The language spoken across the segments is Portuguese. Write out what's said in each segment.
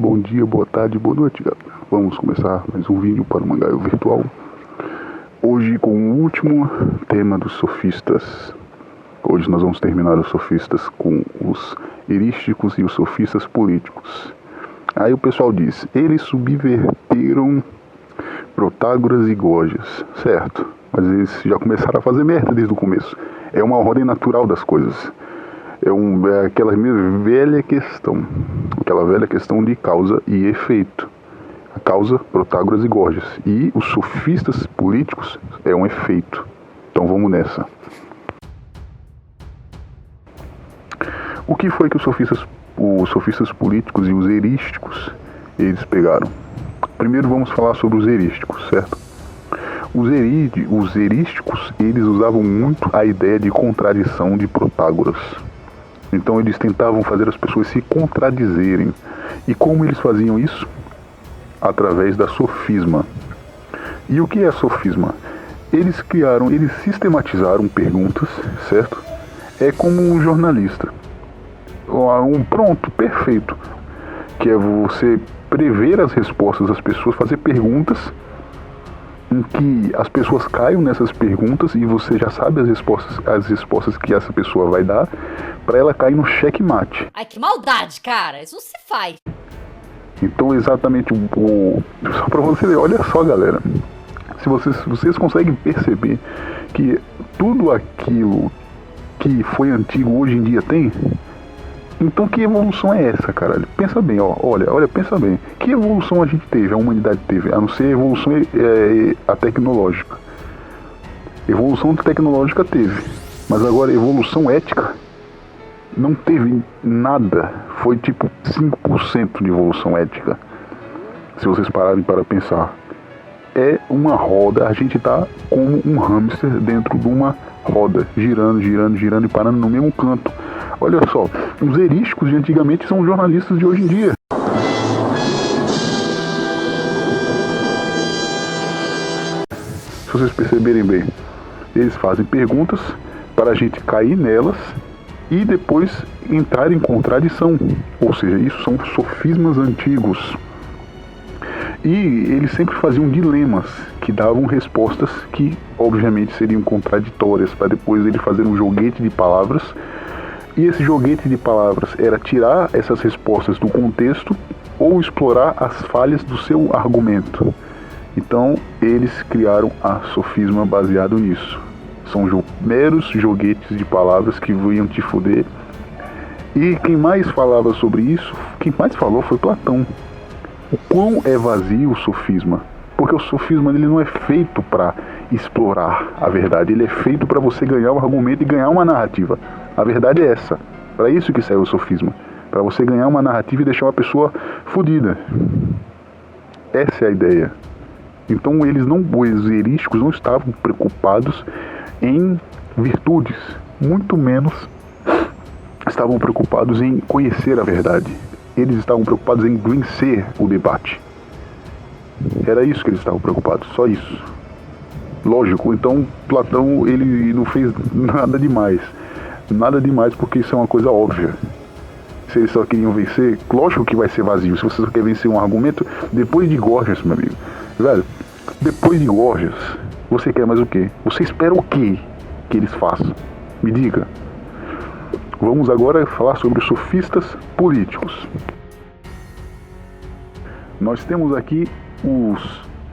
Bom dia, boa tarde, boa noite, galera. Vamos começar mais um vídeo para o Mangaio Virtual. Hoje com o último tema dos sofistas. Hoje nós vamos terminar os sofistas com os erísticos e os sofistas políticos. Aí o pessoal diz, eles subverteram Protágoras e Gorgias, certo? Mas eles já começaram a fazer merda desde o começo. É uma ordem natural das coisas. É aquela velha questão de causa e efeito. A causa, Protágoras e Gorgias. E os sofistas políticos é um efeito. Então vamos nessa. O que foi que os sofistas políticos e os erísticos eles pegaram? Primeiro vamos falar sobre os erísticos, certo? Os erísticos eles usavam muito a ideia de contradição de Protágoras. Então eles tentavam fazer as pessoas se contradizerem. E como eles faziam isso? Através da sofisma. E o que é sofisma? Eles sistematizaram perguntas, certo? É como um jornalista. Pronto, perfeito. Que é você prever as respostas das pessoas, fazer perguntas em que as pessoas caiam nessas perguntas e você já sabe as respostas que essa pessoa vai dar para ela cair no checkmate. Ai, que maldade, cara. Isso não se faz. Então, exatamente, só para você ver, olha só, galera. Se vocês conseguem perceber que tudo aquilo que foi antigo hoje em dia tem, então que evolução é essa, caralho? Pensa bem, olha, pensa bem. Que evolução a gente teve, a humanidade teve, a não ser a evolução a tecnológica. Evolução tecnológica teve, mas agora evolução ética não teve nada. Foi tipo 5% de evolução ética. Se vocês pararem para pensar. É uma roda, a gente tá como um hamster dentro de uma roda, girando e parando no mesmo canto. Olha só, os erísticos de antigamente são os jornalistas de hoje em dia. Se vocês perceberem bem, eles fazem perguntas para a gente cair nelas e depois entrar em contradição. Ou seja, isso são sofismas antigos. E eles sempre faziam dilemas que davam respostas que obviamente seriam contraditórias, para depois ele fazer um joguete de palavras. E esse joguete de palavras era tirar essas respostas do contexto ou explorar as falhas do seu argumento. Então eles criaram a sofisma baseado nisso. São meros joguetes de palavras que iam te foder. E quem mais falava sobre isso, quem mais falou foi Platão. O quão é vazio o sofisma? Porque o sofisma ele não é feito para explorar a verdade, ele é feito para você ganhar um argumento e ganhar uma narrativa. A verdade é essa. Para isso que serve o sofisma. Para você ganhar uma narrativa e deixar uma pessoa fodida. Essa é a ideia. Então os erísticos não estavam preocupados em virtudes, muito menos estavam preocupados em conhecer a verdade. Eles estavam preocupados em vencer o debate. Era isso que eles estavam preocupados, só isso. Lógico, então Platão ele não fez nada demais. Nada demais, porque isso é uma coisa óbvia. Se eles só queriam vencer, lógico que vai ser vazio. Se você só quer vencer um argumento, depois de Gorgias, meu amigo. Velho, depois de Gorgias, você quer mais o quê? Você espera o quê que eles façam? Me diga. Vamos agora falar sobre os sofistas políticos. Nós temos aqui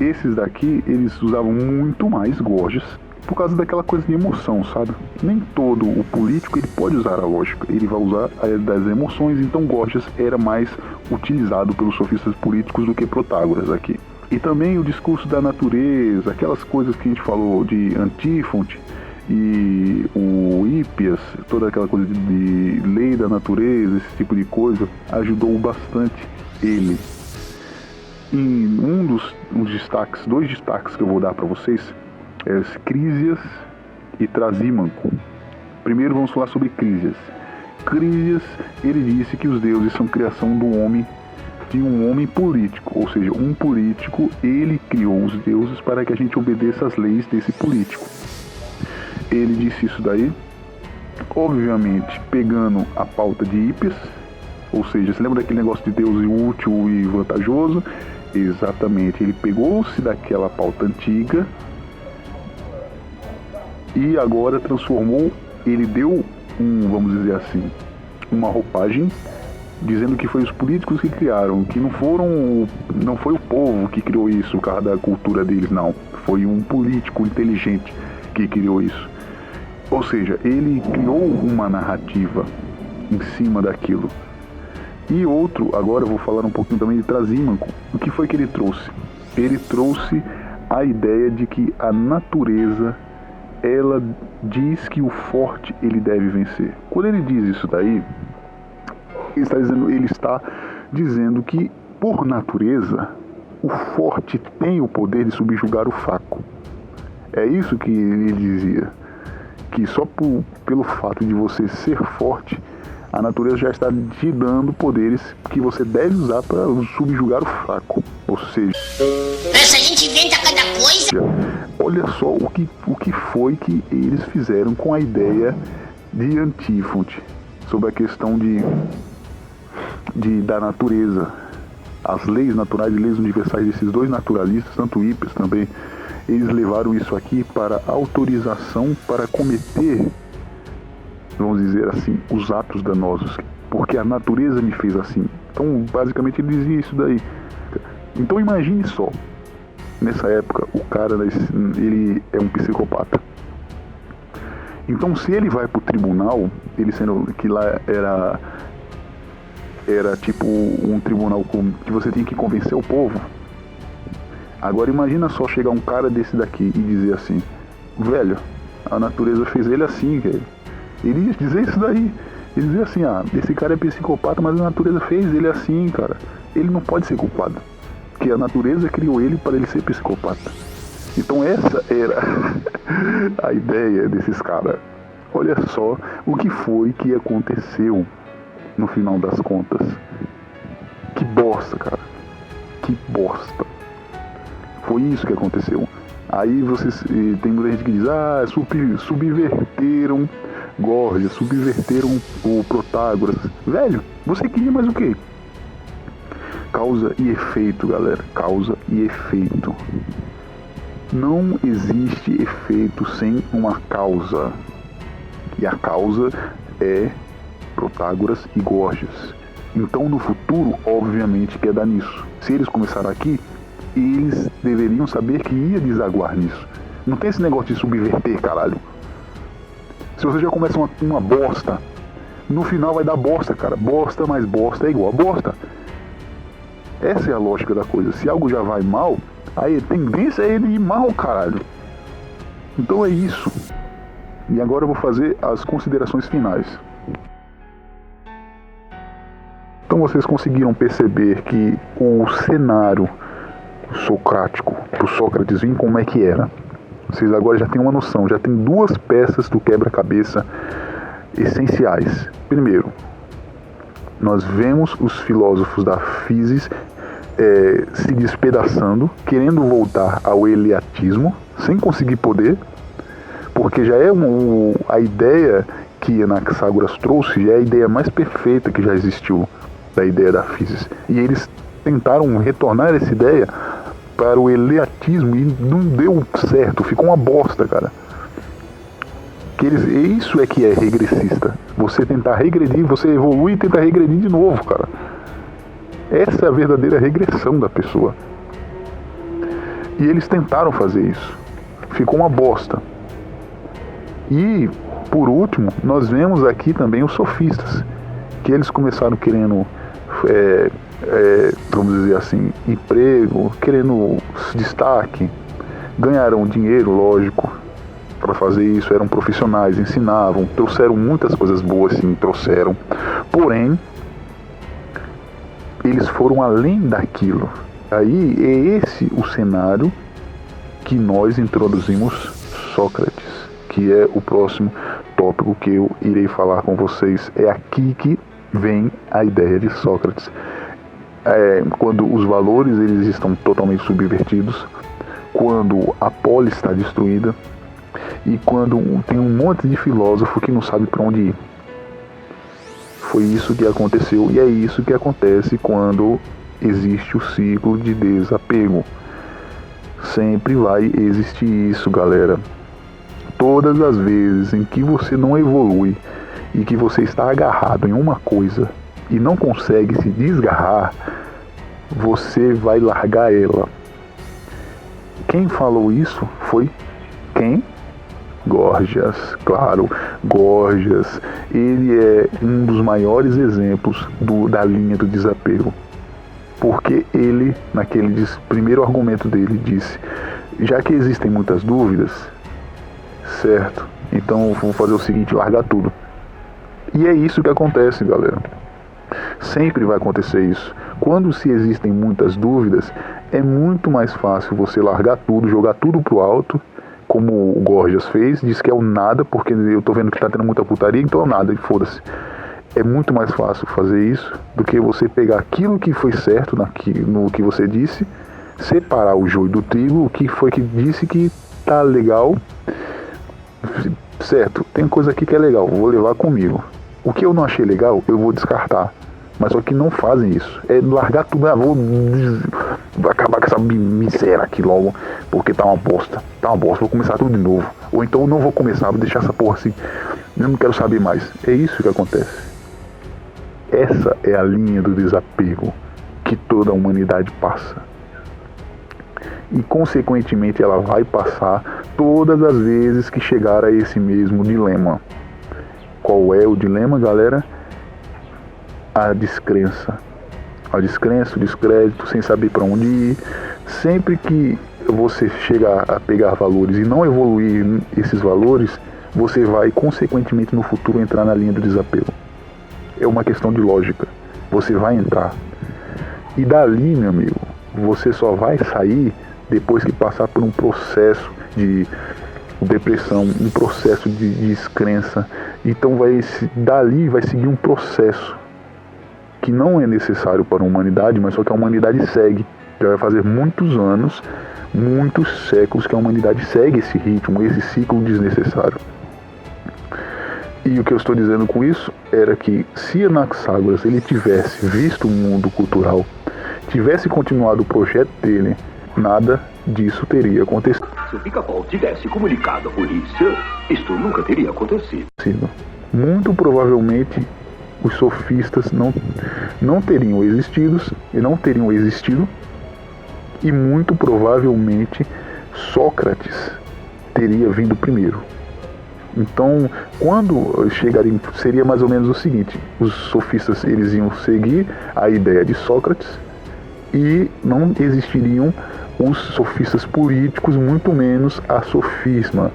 esses daqui, eles usavam muito mais Gorgias por causa daquela coisa de emoção, sabe? Nem todo o político ele pode usar a lógica, ele vai usar das emoções, então Gorgias era mais utilizado pelos sofistas políticos do que Protágoras aqui. E também o discurso da natureza, aquelas coisas que a gente falou de Antífonte e o Hípias, toda aquela coisa de lei da natureza, esse tipo de coisa, ajudou bastante ele. Em dois destaques que eu vou dar para vocês, é Crisias e Trasímaco. Primeiro vamos falar sobre Crisias. Crisias, ele disse que os deuses são criação do homem, de um homem político, ou seja, um político, ele criou os deuses para que a gente obedeça às leis desse político. Ele disse isso daí, obviamente pegando a pauta de Hípias, Ou seja, você lembra daquele negócio de Deus útil e vantajoso? Exatamente, ele pegou-se daquela pauta antiga e agora transformou, ele deu vamos dizer assim, uma roupagem dizendo que foi os políticos que criaram, que não foi o povo que criou isso, por causa da cultura deles, não. Foi um político inteligente que criou isso. Ou seja, ele criou uma narrativa em cima daquilo. E outro, agora eu vou falar um pouquinho também de Trasímaco. O que foi que ele trouxe? Ele trouxe a ideia de que a natureza, ela diz que o forte ele deve vencer. Quando ele diz isso daí, ele está dizendo que, por natureza, o forte tem o poder de subjugar o fraco. É isso que ele dizia. Que só pelo fato de você ser forte, a natureza já está te dando poderes que você deve usar para subjugar o fraco. Ou seja, essa gente inventa cada coisa. Olha só o que foi que eles fizeram com a ideia de Antífonte sobre a questão da natureza, as leis naturais e leis universais desses dois naturalistas, tanto Hipias também. Eles levaram isso aqui para autorização para cometer, vamos dizer assim, os atos danosos, porque a natureza me fez assim. Então, basicamente, ele dizia isso daí. Então, imagine só, nessa época, o cara, ele é um psicopata. Então, se ele vai pro tribunal, ele sendo que lá era tipo um tribunal que você tinha que convencer o povo. Agora imagina só chegar um cara desse daqui e dizer assim: velho, a natureza fez ele assim, velho. Ele ia dizer isso daí. Ele dizia assim: esse cara é psicopata, mas a natureza fez ele assim, cara. Ele não pode ser culpado, porque a natureza criou ele para ele ser psicopata. Então essa era a ideia desses caras. Olha só o que foi que aconteceu no final das contas. Que bosta, cara. Que bosta. Foi isso que aconteceu. Aí tem muita gente que diz: subverteram Gorgias, subverteram o Protágoras. Velho, você queria mais o quê? Causa e efeito, galera. Causa e efeito. Não existe efeito sem uma causa. E a causa é Protágoras e Gorgias. Então no futuro, obviamente, que é dar nisso. Se eles começaram aqui, eles deveriam saber que ia desaguar nisso. Não tem esse negócio de subverter, caralho. Se você já começa uma bosta, no final vai dar bosta, cara. Bosta mais bosta é igual a bosta. Essa é a lógica da coisa. Se algo já vai mal, aí a tendência é ele ir mal, caralho. Então é isso. E agora eu vou fazer as considerações finais. Então vocês conseguiram perceber que o cenário socrático, pro Sócrates vir como é que era. Vocês agora já têm uma noção, já tem duas peças do quebra-cabeça essenciais. Primeiro, nós vemos os filósofos da Físis se despedaçando, querendo voltar ao eleatismo, sem conseguir poder, porque já é a ideia que Anaxágoras trouxe, já é a ideia mais perfeita que já existiu da ideia da Físis. E eles tentaram retornar essa ideia para o eleatismo e não deu certo, ficou uma bosta, cara. Isso é que é regressista. Você tentar regredir, você evolui e tenta regredir de novo, cara. Essa é a verdadeira regressão da pessoa. E eles tentaram fazer isso. Ficou uma bosta. E, por último, nós vemos aqui também os sofistas, que eles começaram querendo vamos dizer assim, emprego, querendo destaque, ganharam dinheiro, lógico, para fazer isso, eram profissionais, ensinavam, trouxeram muitas coisas boas, sim, trouxeram, porém, eles foram além daquilo. Aí é esse o cenário que nós introduzimos Sócrates, que é o próximo tópico que eu irei falar com vocês. É aqui que vem a ideia de Sócrates. Quando os valores eles estão totalmente subvertidos, quando a polis está destruída e quando tem um monte de filósofo que não sabe para onde ir. Foi isso que aconteceu e é isso que acontece quando existe o ciclo de desapego. Sempre vai existir isso, galera. Todas as vezes em que você não evolui e que você está agarrado em uma coisa e não consegue se desgarrar, você vai largar ela. Quem falou isso foi quem? Gorgias, claro, Gorgias. Ele é um dos maiores exemplos da linha do desapego. Porque ele, naquele primeiro argumento dele, disse: já que existem muitas dúvidas, certo, então vou fazer o seguinte, largar tudo. E é isso que acontece, galera. Sempre vai acontecer isso. Quando se existem muitas dúvidas, é muito mais fácil você largar tudo, jogar tudo pro alto, como o Gorgias fez, disse que é o nada, porque eu tô vendo que tá tendo muita putaria, então é o nada, e foda-se. É muito mais fácil fazer isso do que você pegar aquilo que foi certo no que você disse, separar o joio do trigo, o que foi que disse que tá legal, certo, tem coisa aqui que é legal, vou levar comigo. O que eu não achei legal, eu vou descartar. Mas só que não fazem isso. É largar tudo, vou acabar com essa miséria aqui logo, porque tá uma bosta, vou começar tudo de novo. Ou então não vou começar, vou deixar essa porra assim, eu não quero saber mais. É isso que acontece. Essa é a linha do desapego que toda a humanidade passa. E consequentemente ela vai passar todas as vezes que chegar a esse mesmo dilema. Qual é o dilema, galera? A descrença. A descrença, o descrédito, sem saber para onde ir. Sempre que você chegar a pegar valores e não evoluir esses valores, você vai consequentemente no futuro entrar na linha do desapego. É uma questão de lógica. Você vai entrar. E dali, meu amigo, você só vai sair depois que passar por um processo de depressão, um processo de descrença. Então dali vai seguir um processo que não é necessário para a humanidade, mas só que a humanidade segue. Já vai fazer muitos anos, muitos séculos que a humanidade segue esse ritmo, esse ciclo desnecessário. E o que eu estou dizendo com isso era que se Anaxágoras ele tivesse visto o mundo cultural, tivesse continuado o projeto dele, nada disso teria acontecido. Se o Pica-Pau tivesse comunicado à polícia, isto nunca teria acontecido. Muito provavelmente os sofistas não teriam existido e muito provavelmente Sócrates teria vindo primeiro. Então, quando chegariam, seria mais ou menos o seguinte: os sofistas eles iam seguir a ideia de Sócrates e não existiriam os sofistas políticos, muito menos a sofisma.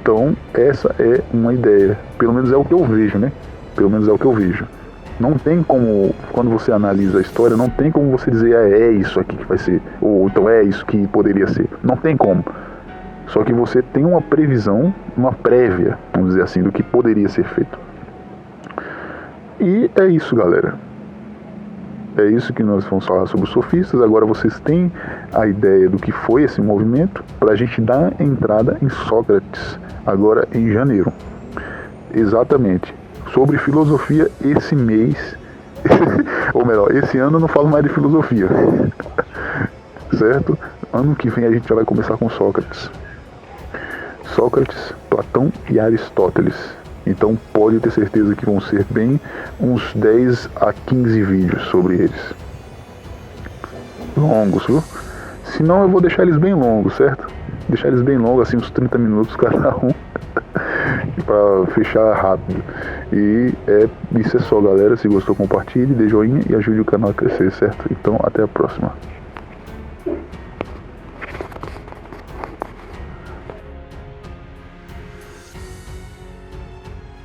Então, essa é uma ideia, pelo menos é o que eu vejo, né? Pelo menos é o que eu vejo. Não tem como, quando você analisa a história, não tem como você dizer, é isso aqui que vai ser, ou então é isso que poderia ser. Não tem como. Só que você tem uma previsão, uma prévia, vamos dizer assim, do que poderia ser feito. E é isso, galera. É isso que nós vamos falar sobre os sofistas. Agora vocês têm a ideia do que foi esse movimento, para a gente dar entrada em Sócrates, agora em janeiro. Exatamente. Sobre filosofia, esse mês, ou melhor, esse ano eu não falo mais de filosofia, certo? Ano que vem a gente já vai começar com Sócrates. Sócrates, Platão e Aristóteles. Então pode ter certeza que vão ser bem uns 10 a 15 vídeos sobre eles. Longos, viu? Se não, eu vou deixar eles bem longos, certo? Deixar eles bem longos, assim, uns 30 minutos cada um. Pra fechar rápido. E isso é só, galera. Se gostou, compartilhe, dê joinha e ajude o canal a crescer, certo? Então, até a próxima.